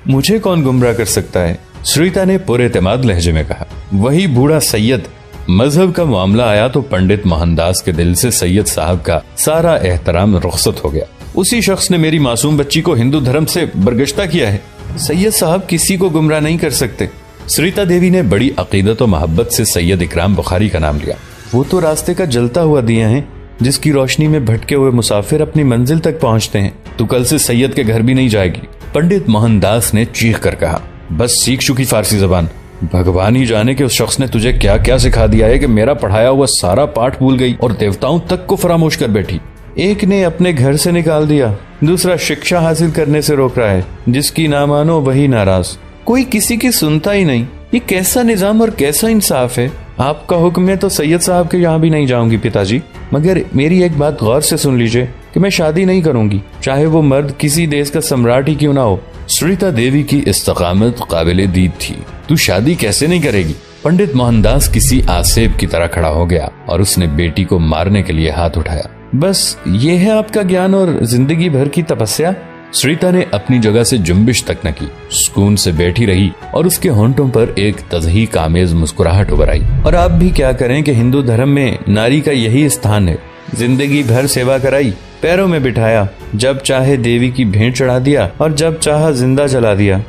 मुझे कौन गुमराह कर सकता है? श्रीता ने पुरएतमाद लहजे में कहा। वही बूढ़ा सैयद। मजहब का मामला आया तो पंडित मोहनदास के दिल से सैयद साहब का सारा एहतराम रुखसत हो गया। उसी शख्स ने मेरी मासूम बच्ची को हिंदू धर्म से बरगश्ता किया है। सैयद साहब किसी को गुमराह नहीं कर सकते। श्रीता देवी ने बड़ी अकीदत और मोहब्बत से सैयद इकराम बुखारी का नाम लिया। वो तो रास्ते का जलता हुआ दिया है जिसकी रोशनी में भटके हुए मुसाफिर अपनी मंजिल तक पहुंचते हैं। तू कल से सैयद के घर भी नहीं जाएगी। पंडित मोहनदास ने चीख कर कहा। बस सीख चुकी फारसी जबान। भगवान ही जाने कि उस शख्स ने तुझे क्या क्या सिखा दिया है कि मेरा पढ़ाया हुआ सारा पाठ भूल गई और देवताओं तक को फरामोश कर बैठी। एक ने अपने घर से निकाल दिया, दूसरा शिक्षा हासिल करने से रोक रहा है। जिसकी ना मानो वही नाराज। कोई किसी की सुनता ही नहीं। ये कैसा निजाम और कैसा इंसाफ है? आपका हुक्म है तो सैयद साहब के यहाँ भी नहीं जाऊंगी पिताजी, मगर मेरी एक बात गौर से सुन लीजिए कि मैं शादी नहीं करूंगी, चाहे वो मर्द किसी देश का सम्राट ही क्यों ना हो। श्रीता देवी की इस्तकामत काबिले दीद थी। तू शादी कैसे नहीं करेगी? पंडित मोहनदास किसी आसेब की तरह खड़ा हो गया और उसने बेटी को मारने के लिए हाथ उठाया। बस ये है आपका ज्ञान और जिंदगी भर की तपस्या? श्रीता ने अपनी जगह से जुम्बिश तक न की, सुकून से बैठी रही और उसके होंठों पर एक तज़हीक आमेज मुस्कुराहट उभर आई। और आप भी क्या करें कि हिंदू धर्म में नारी का यही स्थान है। जिंदगी भर सेवा कराई, पैरों में बिठाया, जब चाहे देवी की भेंट चढ़ा दिया और जब चाहा जिंदा जला दिया।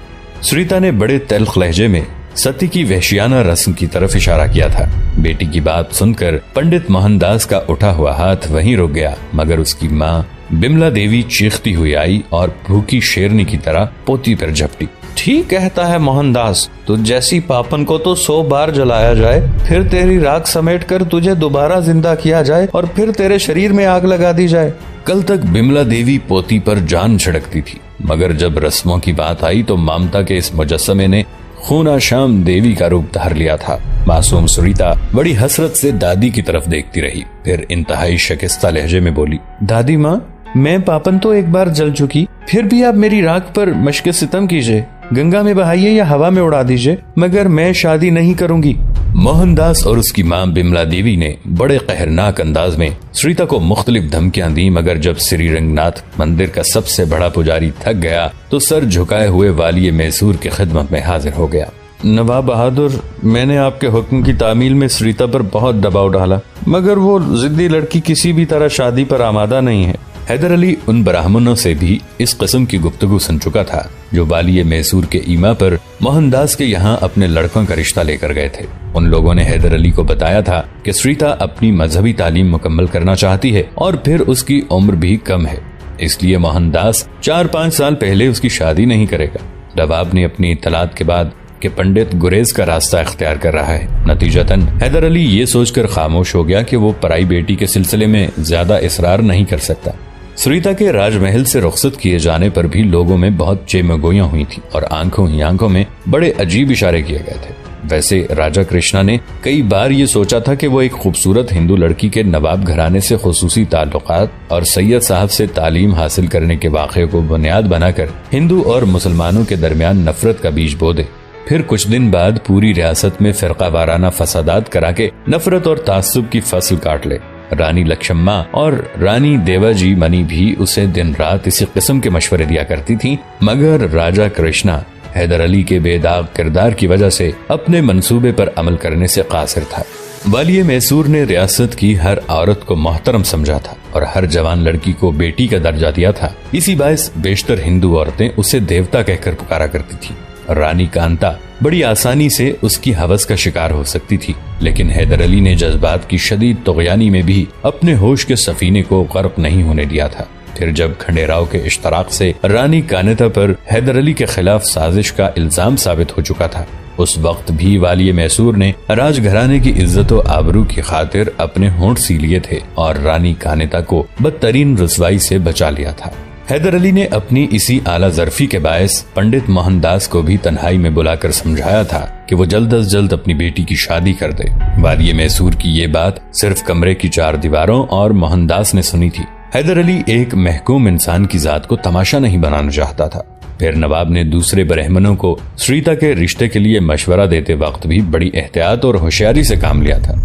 श्रीता ने बड़े तल्ख लहजे में सती की वहशियाना रस्म की तरफ इशारा किया था। बेटी की बात सुनकर पंडित मोहनदास का उठा हुआ हाथ वहीं रुक गया, मगर उसकी माँ बिमला देवी चीखती हुई आई और भूखी शेरनी की तरह पोती पर झपटी। ठीक कहता है मोहनदास, तुझ जैसी पापन को तो 100 बार जलाया जाए, फिर तेरी राख समेट कर तुझे दोबारा जिंदा किया जाए और फिर तेरे शरीर में आग लगा दी जाए। कल तक बिमला देवी पोती पर जान छिड़कती थी, मगर जब रस्मों की बात आई तो ममता के इस मुजस्समे ने खूना शाम देवी का रूप धार लिया था। मासूम श्रीता बड़ी हसरत से दादी की तरफ देखती रही, फिर इंतहाई शकिस्ता लहजे में बोली, दादी माँ, मैं पापन तो एक बार जल चुकी, फिर भी आप मेरी राख पर मशक़े सितम कीजिए, गंगा में बहाइए या हवा में उड़ा दीजिए, मगर मैं शादी नहीं करूंगी। मोहनदास और उसकी मां बिमला देवी ने बड़े कहरनाक अंदाज में श्रीता को मुख्तलिफ धमकियां दी, मगर जब श्री रंगनाथ मंदिर का सबसे बड़ा पुजारी थक गया तो सर झुकाए हुए वालिय मैसूर की खिदमत में हाजिर हो गया। नवाब बहादुर, मैंने आपके हुक्म की तामील में श्रीता पर बहुत दबाव डाला, मगर वो जिद्दी लड़की किसी भी तरह शादी पर आमादा नहीं है। हैदर अली उन ब्राह्मणों से भी इस किस्म की गुफ्तगू सुन चुका था जो वालिय मैसूर के ईमा पर मोहनदास के यहाँ अपने लड़कों का रिश्ता लेकर गए थे। उन लोगों ने हैदर अली को बताया था कि श्रीता अपनी मजहबी तालीम मुकम्मल करना चाहती है और फिर उसकी उम्र भी कम है, इसलिए मोहनदास 4-5 साल पहले उसकी शादी नहीं करेगा। नवाब ने अपनी इत्तलात के बाद कि पंडित गुरेज का रास्ता इख्तियार कर रहा है, नतीजतन हैदर अली ये सोचकर खामोश हो गया कि वो पराई बेटी के सिलसिले में ज्यादा इसरार नहीं कर सकता। श्रीता के राजमहल से रुखसत किए जाने पर भी लोगों में बहुत चेमगोइयां हुई थी और आंखों ही आंखों में बड़े अजीब इशारे किए गए थे। वैसे राजा कृष्णा ने कई बार ये सोचा था कि वो एक खूबसूरत हिंदू लड़की के नवाब घराने से खुसूसी ताल्लुकात और सैयद साहब से तालीम हासिल करने के वाक़े को बुनियाद बनाकर हिंदू और मुसलमानों के दरमियान नफरत का बीज बो दे। फिर कुछ दिन बाद पूरी रियासत में फिरका वाराना फसादात करा के नफरत और तासुब की फसल काट ले। रानी लक्ष्मम्मा और रानी देवाजी मनी भी उसे दिन रात इसी किस्म के मशवरे दिया करती थी, मगर राजा कृष्णा हैदर अली के बेदाग किरदार की वजह से अपने मंसूबे पर अमल करने से कासिर था। वालिय मैसूर ने रियासत की हर औरत को मोहतरम समझा था और हर जवान लड़की को बेटी का दर्जा दिया था। इसी बायस बेशतर हिंदू औरतें उसे देवता कहकर पुकारा करती थी। रानी कांता बड़ी आसानी से उसकी हवस का शिकार हो सकती थी, लेकिन हैदर अली ने जज्बात की शदीद तुग़यानी में भी अपने होश के सफीने को गर्क नहीं होने दिया था। फिर जब खंडेराव के इश्तराक से रानी कांता पर हैदर अली के खिलाफ साजिश का इल्जाम साबित हो चुका था, उस वक्त भी वालिय मैसूर ने राजघराने की इज्जत और आबरू की खातिर अपने होंठ सी लिए थे और रानी कांता को बदतरीन रुसवाई से बचा लिया था। हैदर अली ने अपनी इसी आला ज़र्फी के बायस पंडित मोहनदास को भी तन्हाई में बुलाकर समझाया था कि वो जल्द अज जल्द अपनी बेटी की शादी कर दे। वालिय मैसूर की ये बात सिर्फ कमरे की 4 दीवारों और मोहनदास ने सुनी थी। हैदर अली एक महकूम इंसान की जात को तमाशा नहीं बनाना चाहता था। फिर नवाब ने दूसरे ब्राह्मणों को श्रीता के रिश्ते के लिए मशवरा देते वक्त भी बड़ी एहतियात और होशियारी से काम लिया था।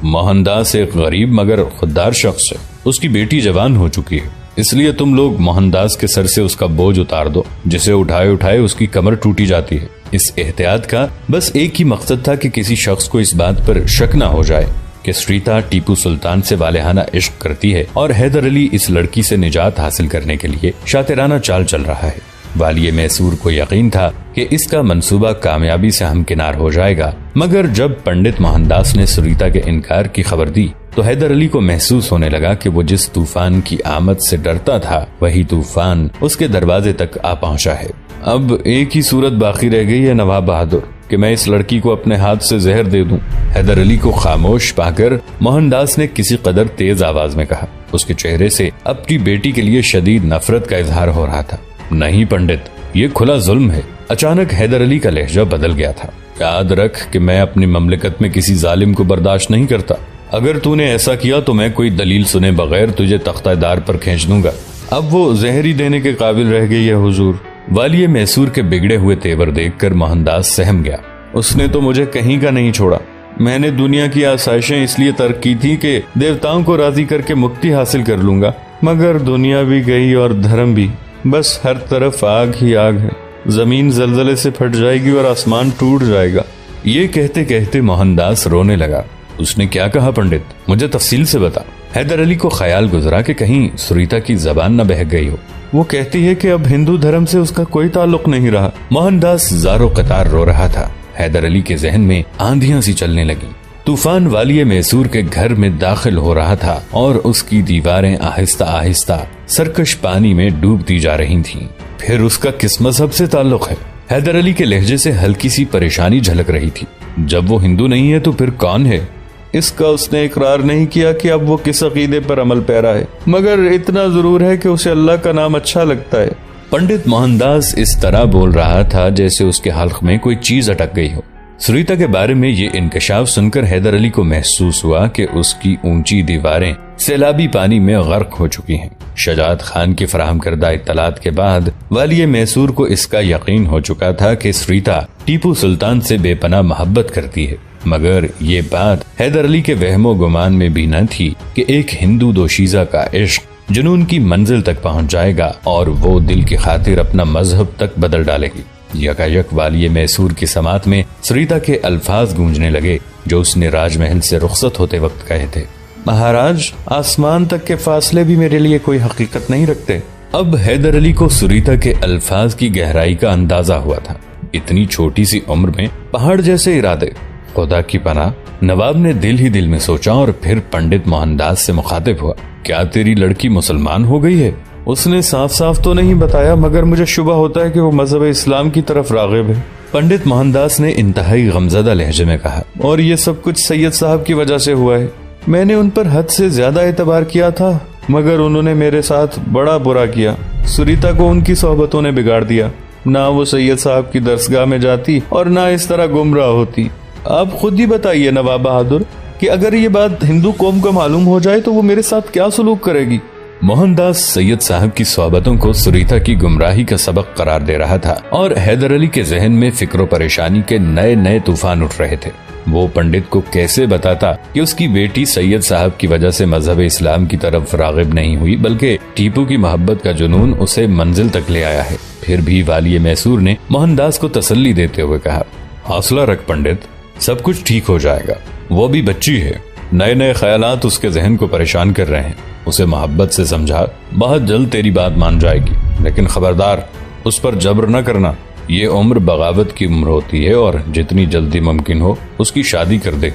मोहनदास एक गरीब मगर खुददार शख्स है, उसकी बेटी जवान हो चुकी है, इसलिए तुम लोग मोहनदास के सर से उसका बोझ उतार दो। जिसे उठाए उठाए उसकी कमर टूटी जाती है। इस एहतियात का बस एक ही मकसद था कि किसी शख्स को इस बात पर शक न हो जाए कि श्रीता टीपू सुल्तान से वालेहाना इश्क करती है और हैदर अली इस लड़की से निजात हासिल करने के लिए शातिराना चाल चल रहा है। वालिय मैसूर को यकीन था कि इसका मंसूबा कामयाबी से हमकिनार हो जाएगा, मगर जब पंडित मोहनदास ने सुरीता के इनकार की खबर दी तो हैदर अली को महसूस होने लगा कि वो जिस तूफान की आमद से डरता था वही तूफान उसके दरवाजे तक आ पहुंचा है। अब एक ही सूरत बाकी रह गई है नवाब बहादुर कि मैं इस लड़की को अपने हाथ से जहर दे दूं। हैदर अली को खामोश पाकर मोहनदास ने किसी कदर तेज आवाज में कहा। उसके चेहरे से अपनी बेटी के लिए शदीद नफरत का इजहार हो रहा था। नहीं पंडित, ये खुला जुल्म है। अचानक हैदर अली का लहजा बदल गया था। याद रख कि मैं अपनी ममलिकत में किसी जालिम को बर्दाश्त नहीं करता। अगर तूने ऐसा किया तो मैं कोई दलील सुने बगैर तुझे तख्तादार पर खींच दूंगा। अब वो जहरी देने के काबिल रह गई है हुजूर। वालिय मैसूर के बिगड़े हुए तेवर देखकर मोहनदास सहम गया। उसने तो मुझे कहीं का नहीं छोड़ा। मैंने दुनिया की आसाइशें इसलिए तर्क की थी कि देवताओं को राजी करके मुक्ति हासिल कर लूंगा, मगर दुनिया भी गई और धर्म भी। बस हर तरफ आग ही आग है। जमीन जलजले से फट जाएगी और आसमान टूट जाएगा। ये कहते कहते मोहनदास रोने लगा। उसने क्या कहा पंडित, मुझे तफसील से बता। हैदर अली को ख्याल गुजरा कि कहीं सुरीता की जबान न बहक गई हो। वो कहती है कि अब हिंदू धर्म से उसका कोई ताल्लुक नहीं रहा। मोहनदास ज़ारो कतार रो रहा था। हैदर अली के जहन में आंधियां सी चलने लगी। तूफान वालिय मैसूर के घर में दाखिल हो रहा था और उसकी दीवारें आहिस्ता आहिस्ता सरकश पानी में डूबती जा रही थीं। फिर उसका किस मजहब से ताल्लुक है? हैदर अली के लहजे से हल्की सी परेशानी झलक रही थी। जब वो हिंदू नहीं है तो फिर कौन है? इसका उसने इकरार नहीं किया कि अब वो किस अकीदे पर अमल पैरा है, मगर इतना जरूर है कि उसे अल्लाह का नाम अच्छा लगता है। पंडित मोहनदास इस तरह बोल रहा था जैसे उसके हल्क में कोई चीज अटक गई हो। सुरीता के बारे में ये इंकशाफ सुनकर हैदर अली को महसूस हुआ कि उसकी ऊंची दीवारें सैलाबी पानी में गर्क हो चुकी हैं। शजात खान की फराहम करदा इत्तलात के बाद वालिय मैसूर को इसका यकीन हो चुका था कि सुरीता टीपू सुल्तान से बेपनाह मोहब्बत करती है, मगर ये बात हैदर अली के वहमो गुमान में भी न थी कि एक हिंदू दोशीजा का इश्क जुनून की मंजिल तक पहुंच जाएगा और वो दिल की खातिर अपना मजहब तक बदल डालेगी। यकायक वालिय मैसूर की समात में सुरीता के अल्फाज गूंजने लगे जो उसने राजमहल से रुखसत होते वक्त कहे थे। महाराज, आसमान तक के फासले भी मेरे लिए कोई हकीकत नहीं रखते। अब हैदर अली को सुरीता के अल्फाज की गहराई का अंदाजा हुआ था। इतनी छोटी सी उम्र में पहाड़ जैसे इरादे। खुदा की पनाह, नवाब ने दिल ही दिल में सोचा और फिर पंडित मोहनदास से मुखातिब हुआ। क्या तेरी लड़की मुसलमान हो गई है? उसने साफ साफ तो नहीं बताया, मगर मुझे शुबा होता है कि वो मजहब इस्लाम की तरफ रागिब है। पंडित मोहनदास ने इंतहाई गमजदा लहजे में कहा। और ये सब कुछ सैयद साहब की वजह से हुआ है। मैंने उन पर हद से ज्यादा एतबार किया था, मगर उन्होंने मेरे साथ बड़ा बुरा किया। सुरीता को उनकी सोहबतों ने बिगाड़ दिया। ना वो सैयद साहब की दरसगाह में जाती और ना इस तरह गुमराह होती। आप खुद ही बताइए नवाब बहादुर कि अगर ये बात हिंदू कौम को मालूम हो जाए तो वो मेरे साथ क्या सलूक करेगी। मोहनदास सैयद साहब की सोहबतों को सुरीता की गुमराही का सबक करार दे रहा था और हैदर अली के जहन में फिक्र परेशानी के नए नए तूफान उठ रहे थे। वो पंडित को कैसे बताता कि उसकी बेटी सैयद साहब की वजह से मजहब इस्लाम की तरफ रागिब नहीं हुई, बल्कि टीपू की मोहब्बत का जुनून उसे मंजिल तक ले आया है। फिर भी वालिय मैसूर ने मोहनदास को तसल्ली देते हुए कहा, हौसला रख पंडित, सब कुछ ठीक हो जाएगा। वो भी बच्ची है, नए नए ख्यालात उसके जहन को परेशान कर रहे हैं। उसे मोहब्बत से समझा, बहुत जल्द तेरी बात मान जाएगी, लेकिन खबरदार उस पर जबर न करना। ये उम्र बगावत की उम्र होती है और जितनी जल्दी मुमकिन हो उसकी शादी कर दे।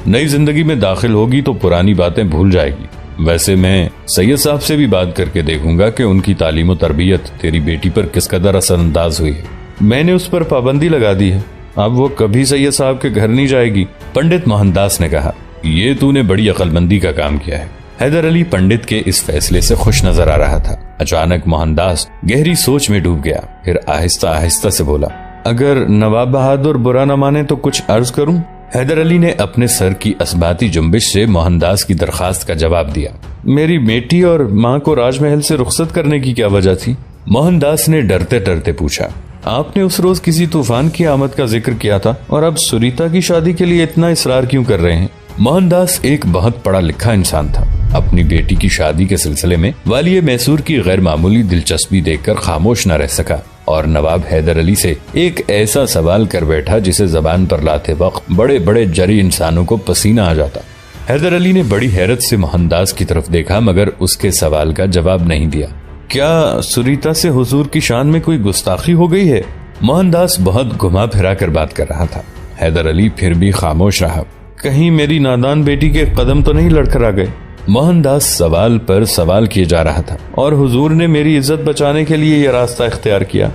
नई जिंदगी में दाखिल होगी तो पुरानी बातें भूल जाएगी। वैसे मैं सैयद साहब से भी बात करके देखूंगा कि उनकी तालीम और तरबियत तेरी बेटी पर किस कदर असरअंदाज हुई है। मैंने उस पर पाबंदी लगा दी है, अब वो कभी सैयद साहब के घर नहीं जाएगी। पंडित मोहनदास ने कहा, ये तूने बड़ी अक्लमंदी का काम किया है। हैदर अली पंडित के इस फैसले से खुश नजर आ रहा था। अचानक मोहनदास गहरी सोच में डूब गया। फिर आहिस्ता आहिस्ता से बोला, अगर नवाब बहादुर बुरा न माने तो कुछ अर्ज करूं? हैदर अली ने अपने सर की असबाती जुम्बिश से मोहनदास की दरखास्त का जवाब दिया। मेरी बेटी और माँ को राजमहल से रुखसत करने की क्या वजह थी? मोहनदास ने डरते डरते पूछा। आपने उस रोज किसी तूफान की आमद का जिक्र किया था और अब सुरीता की शादी के लिए इतना इसरार क्यों कर रहे हैं? मोहनदास एक बहुत पढ़ा लिखा इंसान था। अपनी बेटी की शादी के सिलसिले में वाली मैसूर की गैर मामूली दिलचस्पी देखकर खामोश न रह सका और नवाब हैदर अली से एक ऐसा सवाल कर बैठा जिसे जबान पर लाते वक्त बड़े बड़े जरी इंसानों को पसीना आ जाता। हैदर अली ने बड़ी हैरत से मोहनदास की तरफ देखा मगर उसके सवाल का जवाब नहीं दिया। क्या सुरीता से हुजूर की शान में कोई गुस्ताखी हो गई है? मोहनदास बहुत घुमा फिरा कर बात कर रहा था। हैदर अली फिर भी खामोश रहा। कहीं मेरी नादान बेटी के कदम तो नहीं लड़खड़ा गए? मोहनदास सवाल पर सवाल किए जा रहा था। और हुजूर ने मेरी इज्जत बचाने के लिए यह रास्ता इख्तियार किया।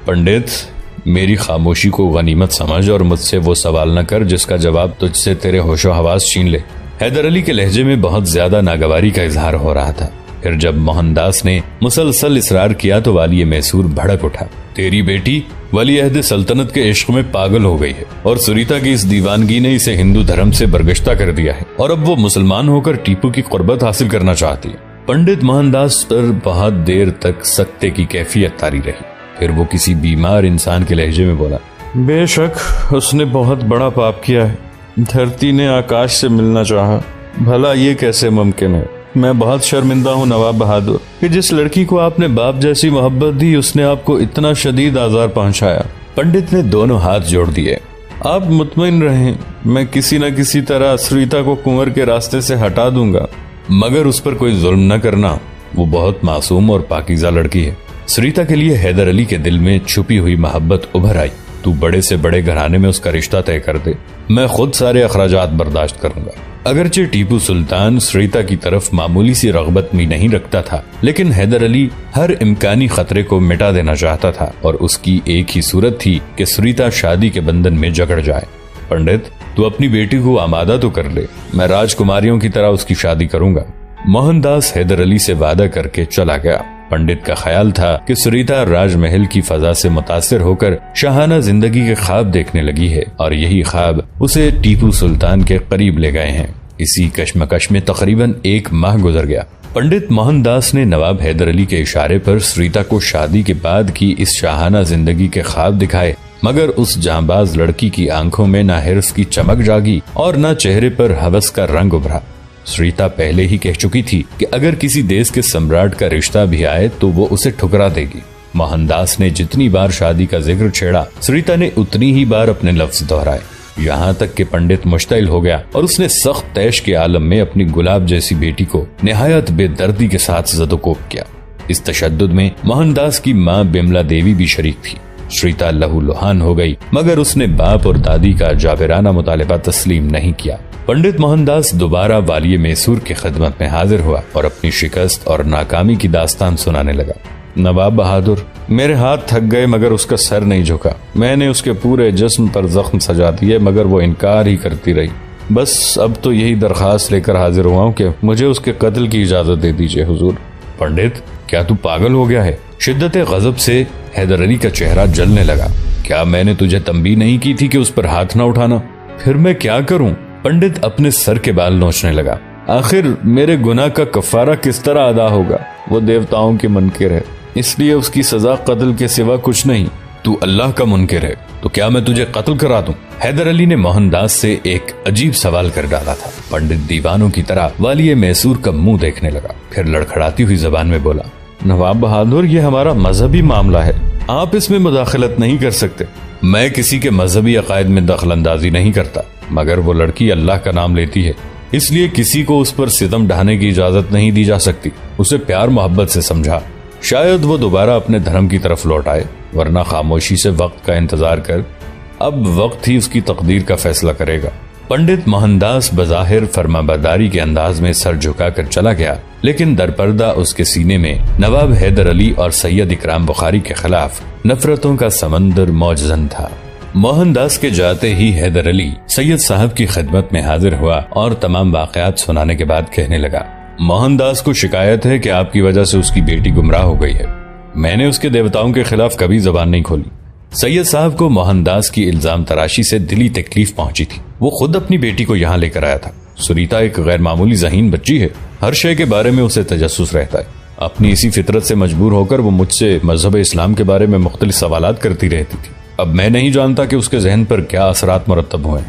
पंडित, मेरी खामोशी को गनीमत समझ और मुझसे वो सवाल न कर जिसका जवाब तुझसे तेरे होशो हवास छीन ले। हैदर अली के लहजे में बहुत ज्यादा नागवारी का इजहार हो रहा था। फिर जब मोहनदास ने मुसलसल इसरार किया तो वाली मैसूर भड़क उठा। तेरी बेटी वली अहद सल्तनत के इश्क में पागल हो गई है और सुरीता की इस दीवानगी ने इसे हिंदू धर्म से बरगश्ता कर दिया है और अब वो मुसलमान होकर टीपू की कुर्बत हासिल करना चाहती है। पंडित मोहनदास पर बहुत देर तक सख्ते की कैफियत तारी रही। फिर वो किसी बीमार इंसान के लहजे में बोला, बेशक उसने बहुत बड़ा पाप किया है। धरती ने आकाश से मिलना चाहा, भला ये कैसे मुमकिन है? मैं बहुत शर्मिंदा हूँ नवाब बहादुर कि जिस लड़की को आपने बाप जैसी मोहब्बत दी उसने आपको इतना शदीद आजार पहुँचाया। पंडित ने दोनों हाथ जोड़ दिए। आप मुतमईन रहें, मैं किसी न किसी तरह सुरीता को कुंवर के रास्ते से हटा दूंगा, मगर उस पर कोई जुल्म न करना। वो बहुत मासूम और पाकीज़ा लड़की है। सुरीता के लिए हैदर अली के दिल में छुपी हुई मोहब्बत उभर आई। तू बड़े से बड़े घराने में उसका रिश्ता तय कर दे, मैं खुद सारे अखराजात बर्दाश्त करूंगा। अगरचे टीपू सुल्तान सुरीता की तरफ मामूली सी रगबत भी नहीं रखता था, लेकिन हैदर अली हर इम्कानी खतरे को मिटा देना चाहता था और उसकी एक ही सूरत थी कि सुरीता शादी के बंधन में जकड़ जाए। पंडित, तू अपनी बेटी को आमादा तो कर ले, मैं राजकुमारियों की तरह उसकी शादी करूंगा। मोहनदास हैदर अली से वादा करके चला गया। पंडित का ख्याल था कि सुरीता राजमहल की फजा से मुतासिर होकर शाहाना जिंदगी के ख्वाब देखने लगी है और यही ख्वाब उसे टीपू सुल्तान के करीब ले गए हैं। इसी कश्मकश में तकरीबन 1 माह गुजर गया। पंडित मोहनदास ने नवाब हैदर अली के इशारे पर सुरीता को शादी के बाद की इस शाहाना जिंदगी के ख्वाब दिखाए, मगर उस जांबाज लड़की की आंखों में न हिर्स की चमक जागी और न चेहरे पर हवस का रंग उभरा। सुरीता पहले ही कह चुकी थी कि अगर किसी देश के सम्राट का रिश्ता भी आए तो वो उसे ठुकरा देगी। मोहनदास ने जितनी बार शादी का जिक्र छेड़ा, सुरीता ने उतनी ही बार अपने लफ्ज दोहराए। यहाँ तक कि पंडित मुश्तइल हो गया और उसने सख्त तैश के आलम में अपनी गुलाब जैसी बेटी को निहायत बेदर्दी के साथ ज़दोकोब किया। इस तशद्दुद में मोहनदास की माँ बिमला देवी भी शरीक थी। सुरीता लहूलुहान हो गई, मगर उसने बाप और दादी का जाबिराना मुतालिबा तस्लीम नहीं किया। पंडित मोहनदास दोबारा वाली मैसूर की खिदमत में हाजिर हुआ और अपनी शिकस्त और नाकामी की दास्तान सुनाने लगा। नवाब बहादुर, मेरे हाथ थक गए मगर उसका सर नहीं झुका। मैंने उसके पूरे जिस्म पर जख्म सजा दिए मगर वो इनकार ही करती रही। बस अब तो यही दरखास्त लेकर हाजिर हुआ हूँ कि मुझे उसके कत्ल की इजाजत दे दीजिए हुजूर। पंडित, क्या तू पागल हो गया है? शिद्दत गजब से हैदर अली का चेहरा जलने लगा। क्या मैंने तुझे तंबीह नहीं की थी कि उस पर हाथ न उठाना? फिर मैं क्या करूं? पंडित अपने सर के बाल नोचने लगा। आखिर मेरे गुनाह का कफारा किस तरह अदा होगा? वो देवताओं के मुनकिर है, इसलिए उसकी सजा कत्ल के सिवा कुछ नहीं। तू अल्लाह का मुनकिर है, तो क्या मैं तुझे कत्ल करा दूं? हैदर अली ने मोहनदास से एक अजीब सवाल कर डाला था। पंडित दीवानों की तरह वाली मैसूर का मुंह देखने लगा, फिर लड़खड़ाती हुई जबान में बोला, नवाब बहादुर, ये हमारा मजहबी मामला है, आप इसमें मुदाखलत नहीं कर सकते। मैं किसी के मजहबी अकायद में दखल अंदाजी नहीं करता, मगर वो लड़की अल्लाह का नाम लेती है, इसलिए किसी को उस पर सितम ढाने की इजाजत नहीं दी जा सकती। उसे प्यार मोहब्बत से समझा, शायद वो दोबारा अपने धर्म की तरफ लौट आए, वरना खामोशी से वक्त का इंतजार कर। अब वक्त ही उसकी तकदीर का फैसला करेगा। पंडित मोहनदास बज़ाहिर फरमाबरदारी के अंदाज में सर झुकाकर चला गया, लेकिन दरपर्दा उसके सीने में नवाब हैदर अली और सैयद इकराम बुखारी के खिलाफ नफरतों का समंदर मौजज़न था। मोहनदास के जाते ही हैदर अली सैयद साहब की खिदमत में हाजिर हुआ और तमाम वाकयात सुनाने के बाद कहने लगा, मोहनदास को शिकायत है कि आपकी वजह से उसकी बेटी गुमराह हो गई है। मैंने उसके देवताओं के खिलाफ कभी जबान नहीं खोली। सैयद साहब को मोहनदास की इल्जाम तराशी से दिली तकलीफ पहुंची थी। वो खुद अपनी बेटी को यहाँ लेकर आया था। सुरीता एक गैर मामूली ज़हीन बच्ची है, हर शय के बारे में उसे तजस्सुस रहता है। अपनी इसी फितरत से मजबूर होकर वो मुझसे मजहब इस्लाम के बारे में मुख्तलिफ सवालात करती रहती थी। अब मैं नहीं जानता कि उसके जहन पर क्या असरात मुरतब हुए।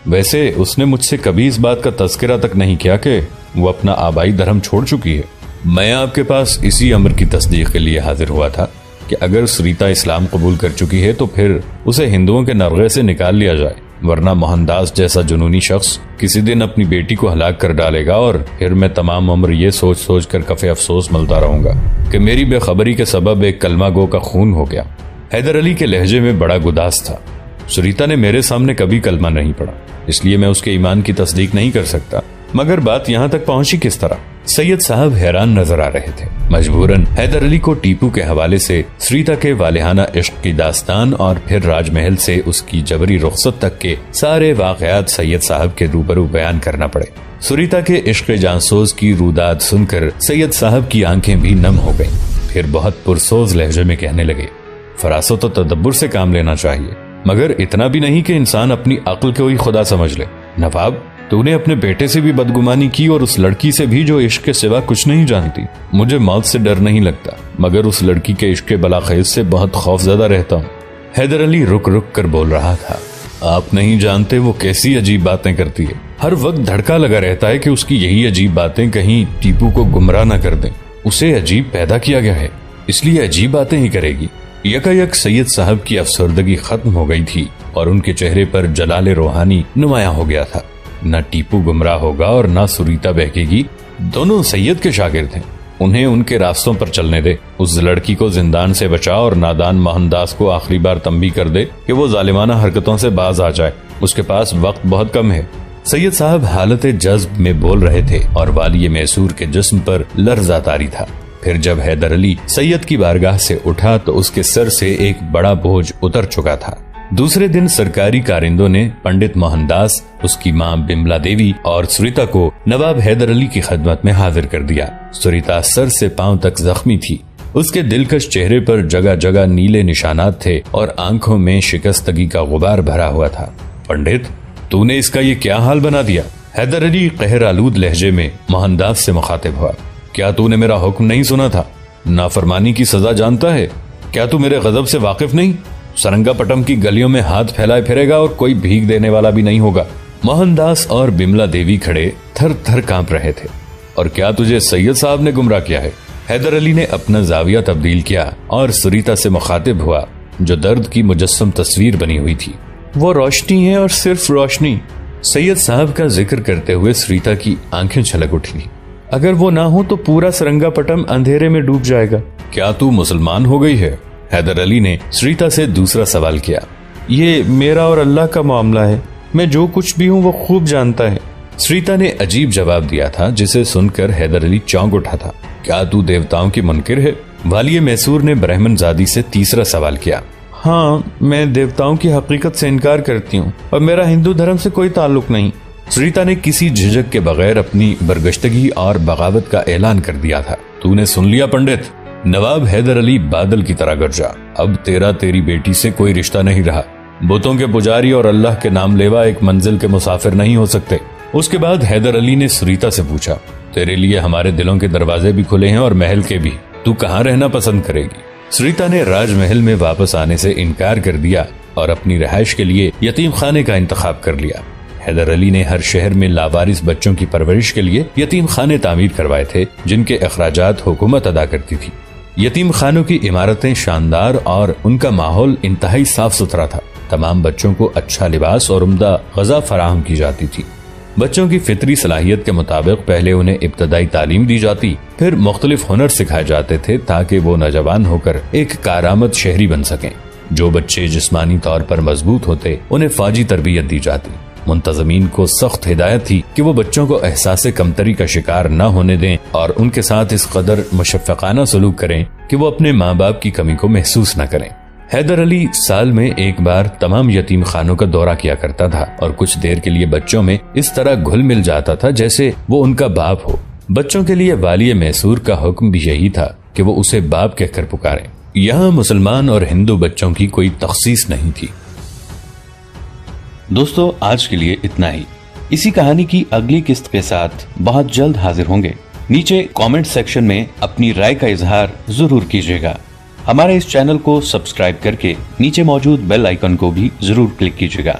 वैसे उसने मुझसे कभी इस बात का तज़किरा तक नहीं किया कि वो अपना आबाई धर्म छोड़ चुकी है। मैं आपके पास इसी अमर की तस्दीक के लिए हाजिर हुआ था कि अगर सरिता इस्लाम कबूल कर चुकी है तो फिर उसे हिंदुओं के नरगे से निकाल लिया जाए, वरना मोहनदास जैसा जुनूनी शख्स किसी दिन अपनी बेटी को हलाक कर डालेगा और फिर मैं तमाम उम्र ये सोच सोच कर कफे अफसोस मलता रहूंगा कि मेरी बेखबरी के सबब एक कलमा गो का खून हो गया। हैदर अली के लहजे में बड़ा गुदास था। सरिता ने मेरे सामने कभी कलमा नहीं पढ़ा, इसलिए मैं उसके ईमान की तस्दीक नहीं कर सकता। मगर बात यहाँ तक पहुंची किस तरह? सैयद साहब हैरान नजर आ रहे थे। मजबूरन हैदर अली को टीपू के हवाले से सरिता के वालिहाना इश्क की दास्तान और फिर राजमहल से उसकी जबरी रुखसत तक के सारे वाकयात सैयद साहब के रूबरू बयान करना पड़े। सरिता के इश्क जांसोज की रूदाद सुनकर सैयद साहब की आंखें भी नम हो गईं। फिर बहुत पुरसोज लहजे में कहने लगे, फरासत और तदब्बुर से काम लेना चाहिए, मगर इतना भी नहीं कि इंसान अपनी अक्ल को ही खुदा समझ ले। नवाब, तूने अपने बेटे से भी बदगुमानी की और उस लड़की से भी जो इश्क के सिवा कुछ नहीं जानती। मुझे मौत से डर नहीं लगता, मगर उस लड़की के इश्क के बलाखेज से बहुत खौफजदा रहता हूँ। हैदर अली रुक रुक कर बोल रहा था, आप नहीं जानते वो कैसी अजीब बातें करती है। हर वक्त धड़का लगा रहता है कि उसकी यही अजीब बातें कहीं टीपू को गुमराह न कर दें। उसे अजीब पैदा किया गया है, इसलिए अजीब बातें ही करेगी। यकायक सैयद साहब की अफसरदगी खत्म हो गई थी और उनके चेहरे पर जलाल रूहानी नुमाया हो गया था। न टीपू गुमराह होगा और न सरिता बहकेगी। दोनों सैयद के शागिर्द हैं, उन्हें उनके रास्तों पर चलने दे। उस लड़की को जिंदान से बचा और नादान मोहनदास को आखिरी बार तंबी कर दे कि वो जालिमाना हरकतों से बाज आ जाए। उसके पास वक्त बहुत कम है। सैयद साहब हालत जज्ब में बोल रहे थे और वाली मैसूर के जिस्म पर लर्जा तारी था। फिर जब हैदर अली सैयद की बारगाह से उठा तो उसके सर से एक बड़ा बोझ उतर चुका था। दूसरे दिन सरकारी कारिंदों ने पंडित मोहनदास, उसकी मां बिमला देवी और सरिता को नवाब हैदर अली की खिदमत में हाजिर कर दिया। सरिता सर से पांव तक जख्मी थी। उसके दिलकश चेहरे पर जगह जगह नीले निशानात थे और आंखों में शिकस्तगी का गुबार भरा हुआ था। पंडित, तूने इसका ये क्या हाल बना दिया? हैदर अली कहर आलूद लहजे में मोहनदास से मुखातिब हुआ। क्या तूने मेरा हुक्म नहीं सुना था? नाफरमानी की सजा जानता है? क्या तू मेरे गजब से वाकिफ नहीं? सरंगापटम की गलियों में हाथ फैलाए फिरेगा और कोई भीख देने वाला भी नहीं होगा। मोहनदास और बिमला देवी खड़े थर थर कांप रहे थे। और क्या तुझे सैयद साहब ने गुमराह किया है? हैदर अली ने अपना जाविया तब्दील किया और सरिता से मुखातिब हुआ, जो दर्द की मुजस्सम तस्वीर बनी हुई थी। वो रोशनी है और सिर्फ रोशनी। सैयद साहब का जिक्र करते हुए सरिता की आंखें छलक उठी। अगर वो ना हो तो पूरा सरंगापटम अंधेरे में डूब जाएगा। क्या तू मुसलमान हो गई है? हैदर अली ने सरिता से दूसरा सवाल किया। ये मेरा और अल्लाह का मामला है, मैं जो कुछ भी हूँ वो खूब जानता है। सरिता ने अजीब जवाब दिया था, जिसे सुनकर हैदर अली चौंक उठा था। क्या तू देवताओं की मुनकिर है? वाली मैसूर ने ब्राह्मणजादी से तीसरा सवाल किया। हाँ, मैं देवताओं की हकीकत से इनकार करती हूँ और मेरा हिंदू धर्म से कोई ताल्लुक नहीं। सरिता ने किसी झिझक के बगैर अपनी बरगश्तगी और बगावत का ऐलान कर दिया था। तूने सुन लिया पंडित? नवाब हैदर अली बादल की तरह गरजा। अब तेरा तेरी बेटी से कोई रिश्ता नहीं रहा। बुतों के पुजारी और अल्लाह के नाम लेवा एक मंजिल के मुसाफिर नहीं हो सकते। उसके बाद हैदर अली ने सरिता से पूछा, तेरे लिए हमारे दिलों के दरवाजे भी खुले हैं और महल के भी। तू कहाँ रहना पसंद करेगी? सरिता ने राजमहल में वापस आने से इनकार कर दिया और अपनी रिहाइश के लिए यतीम खाने का इंतखाब कर लिया। हैदर अली ने हर शहर में लावारिस बच्चों की परवरिश के लिए यतीम खाने तामीर करवाए थे, जिनके अखराजात हुकूमत अदा करती थी। यतीम खानों की इमारतें शानदार और उनका माहौल इंतहाई साफ सुथरा था। तमाम बच्चों को अच्छा लिबास और उम्दा ग़िज़ा फराहम की जाती थी। बच्चों की फितरी सलाहियत के मुताबिक पहले उन्हें इब्तदाई तालीम दी जाती, फिर मुख्तलिफ हुनर सिखाए जाते थे ताकि वो नौजवान होकर एक कारामद शहरी बन सकें। जो बच्चे जिस्मानी तौर पर मजबूत होते उन्हें फौजी तरबियत दी जाती। मुंतज़मीन को सख्त हिदायत थी कि वो बच्चों को एहसास कमतरी का शिकार न होने दें और उनके साथ इस कदर मुशफ़्फ़क़ाना सलूक करें कि वो अपने माँ बाप की कमी को महसूस न करें। हैदर अली साल में एक बार तमाम यतीम खानों का दौरा किया करता था और कुछ देर के लिए बच्चों में इस तरह घुल मिल जाता था जैसे वो उनका बाप हो। बच्चों के लिए वाली मैसूर का हुक्म भी यही था कि वो उसे बाप कहकर पुकारें। यहाँ मुसलमान और हिंदू बच्चों की कोई तखसीस नहीं थी। दोस्तों, आज के लिए इतना ही। इसी कहानी की अगली किस्त के साथ बहुत जल्द हाजिर होंगे। नीचे कमेंट सेक्शन में अपनी राय का इजहार जरूर कीजिएगा। हमारे इस चैनल को सब्सक्राइब करके नीचे मौजूद बेल आइकन को भी जरूर क्लिक कीजिएगा।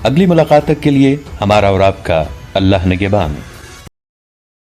अगली मुलाकात तक के लिए हमारा और आपका अल्लाह निगहबान।